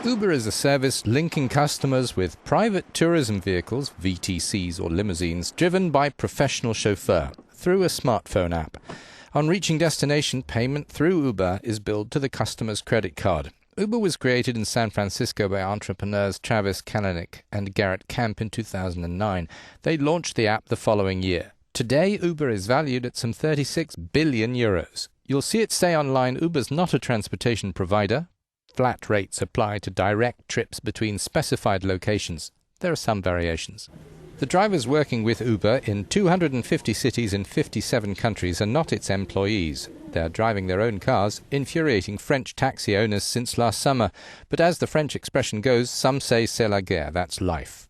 Uber is a service linking customers with private tourism vehicles, VTCs or limousines, driven by professional chauffeur through a smartphone app. On reaching destination, payment through Uber is billed to the customer's credit card. Uber was created in San Francisco by entrepreneurs Travis Kalanick and Garrett in 2009. They launched the app the following year. Today, Uber is valued at some 36 billion euros. You'll see it say online, Uber's not a transportation provider. Flat rates apply to direct trips between specified locations. There are some variations. The drivers working with Uber in 250 cities in 57 countries are not its employees. They're driving their own cars, infuriating French taxi owners since last summer. But as the French expression goes, some say c'est la guerre, that's life.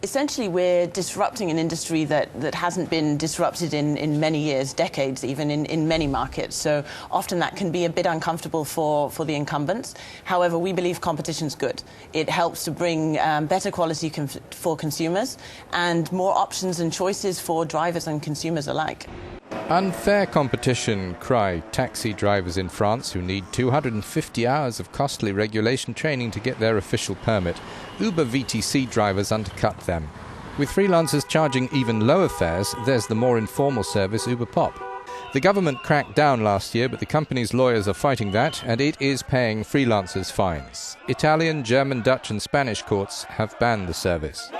Essentially, we're disrupting an industry that hasn't been disrupted in many years, decades even, in many markets. So often that can be a bit uncomfortable for the incumbents. However, we believe competition's good. It helps to bring better quality for consumers and more options and choices for drivers and consumers alike. Unfair competition, cry taxi drivers in France who need 250 hours of costly regulation training to get their official permit. Uber VTC drivers undercut them. With freelancers charging even lower fares, there's the more informal service Uber Pop. The government cracked down last year, but the company's lawyers are fighting that, and it is paying freelancers fines. Italian, German, Dutch and Spanish courts have banned the service.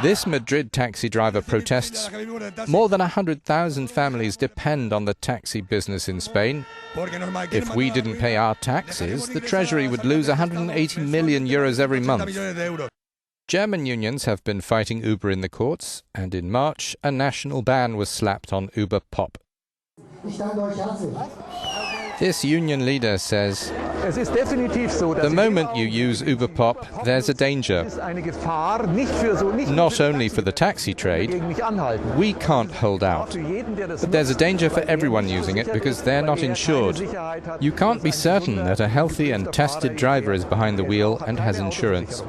This Madrid taxi driver protests. More than 100,000 families depend on the taxi business in Spain. If we didn't pay our taxes, the Treasury would lose 180 million euros every month. German unions have been fighting Uber in the courts, and in March, a national ban was slapped on Uber Pop. This union leader says, the moment you use Uber Pop, there's a danger. Not only for the taxi trade, we can't hold out, but there's a danger for everyone using it because they're not insured. You can't be certain that a healthy and tested driver is behind the wheel and has insurance.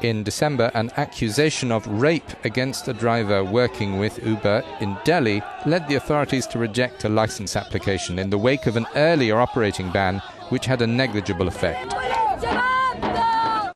In December, an accusation of rape against a driver working with Uber in Delhi led the authorities to reject a license application in the wake of an earlier operating ban which had a negligible effect.